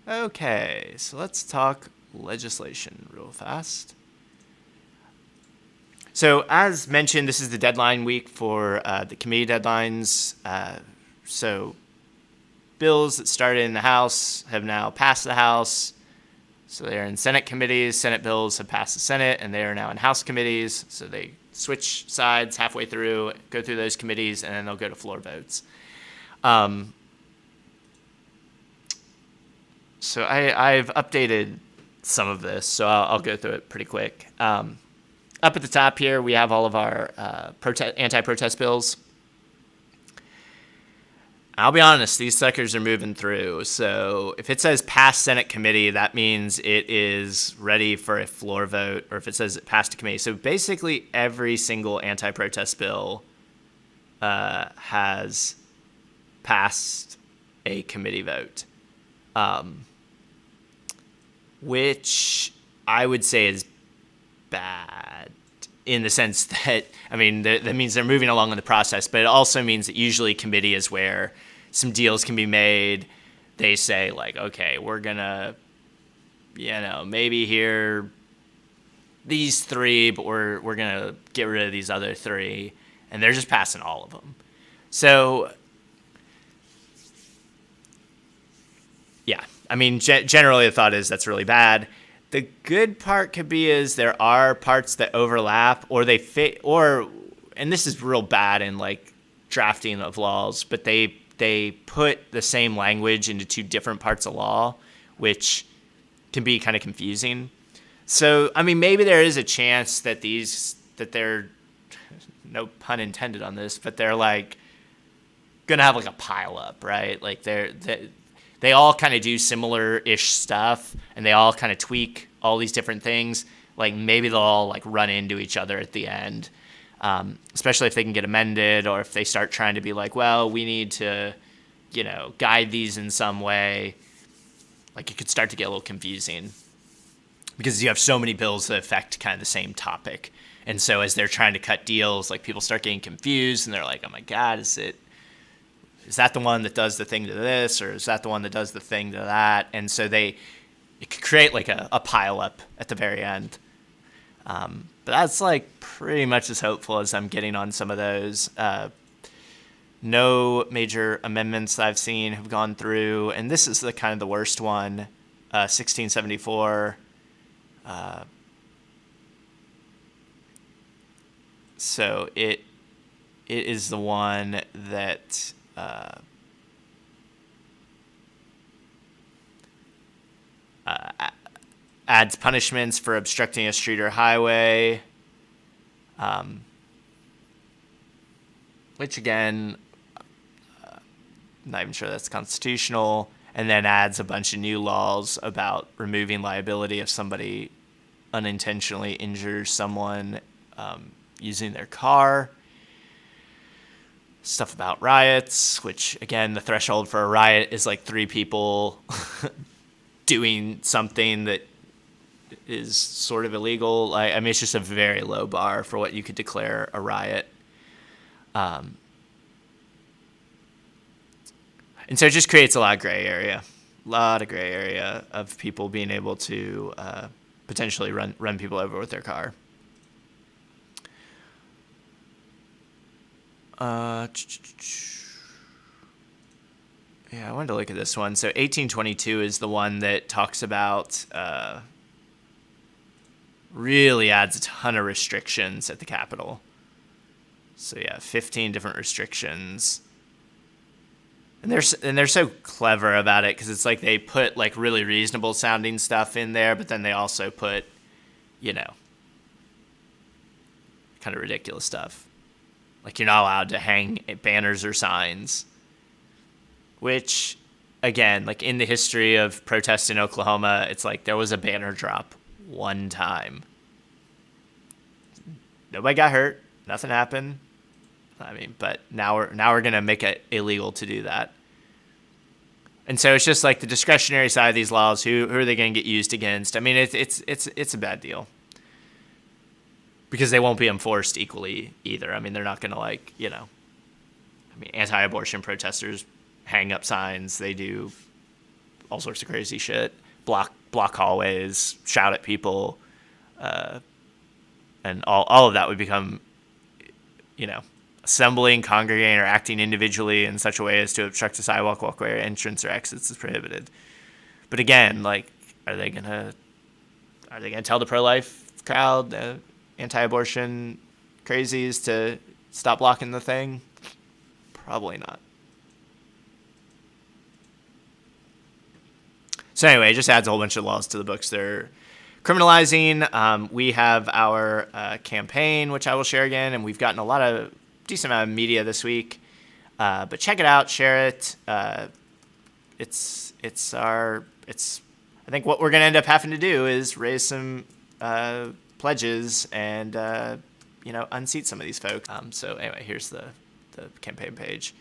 Okay, so let's talk legislation real fast. So, as mentioned, this is the deadline week for the committee deadlines. So, bills that started in the House have now passed the House. So, they're in Senate committees. Senate bills have passed the Senate, and they are now in House committees. So, they switch sides halfway through, go through those committees, and then they'll go to floor votes. So, I've updated some of this, so I'll go through it pretty quick. Up at the top here, we have all of our anti-protest bills. I'll be honest, these suckers are moving through. So if it says pass Senate committee, that means it is ready for a floor vote, or if it says it passed a committee. So basically every single anti-protest bill has passed a committee vote, which I would say is bad in the sense that, I mean, that means they're moving along in the process, but it also means that usually committee is where some deals can be made. They say, like, okay, we're going to, maybe hear these three, but we're going to get rid of these other three. And they're just passing all of them. So, yeah, I mean, generally the thought is that's really bad. The good part could be is there are parts that overlap, or they fit, and this is real bad in like drafting of laws, but they put the same language into two different parts of law, which can be kind of confusing. So, I mean, maybe there is a chance that they're, no pun intended on this, but they're like gonna have like a pile up, right? Like they all kind of do similar-ish stuff, and they all kind of tweak all these different things. Like maybe they'll all like run into each other at the end, especially if they can get amended, or if they start trying to be like, well, we need to, guide these in some way. Like it could start to get a little confusing because you have so many bills that affect kind of the same topic. And so as they're trying to cut deals, like people start getting confused, and they're like, oh my God, is that the one that does the thing to this, or is that the one that does the thing to that? And so it could create like a pile up at the very end. But that's like pretty much as hopeful as I'm getting on some of those. No major amendments that I've seen have gone through, and this is the kind of the worst one, 1674. So it is the one that adds punishments for obstructing a street or highway, which again, not even sure that's constitutional, and then adds a bunch of new laws about removing liability if somebody unintentionally injures someone using their car. Stuff about riots, which again, the threshold for a riot is like 3 people doing something that is sort of illegal. I mean, it's just a very low bar for what you could declare a riot. And so it just creates a lot of gray area of people being able to potentially run people over with their car. Yeah, I wanted to look at this one. So 1822 is the one that talks about, really adds a ton of restrictions at the Capitol. So yeah, 15 different restrictions. And they're so clever about it, because it's like they put like really reasonable sounding stuff in there, but then they also put, kind of ridiculous stuff. Like you're not allowed to hang banners or signs, which, again, like in the history of protests in Oklahoma, it's like there was a banner drop one time. Nobody got hurt. Nothing happened. I mean, but now we're going to make it illegal to do that. And so it's just like the discretionary side of these laws, who are they going to get used against? I mean, it's a bad deal. Because they won't be enforced equally either. I mean, they're not going to anti-abortion protesters hang up signs. They do all sorts of crazy shit, block hallways, shout at people, and all of that would become, assembling, congregating, or acting individually in such a way as to obstruct a sidewalk, walkway, or entrance or exits is prohibited. But again, like, are they gonna tell the pro-life crowd, the anti-abortion crazies, to stop blocking the thing? Probably not. So anyway, it just adds a whole bunch of laws to the books they're criminalizing. We have our campaign, which I will share again, and we've gotten a decent amount of media this week. But check it out, share it. I think what we're going to end up having to do is raise some pledges and unseat some of these folks. So anyway, here's the campaign page.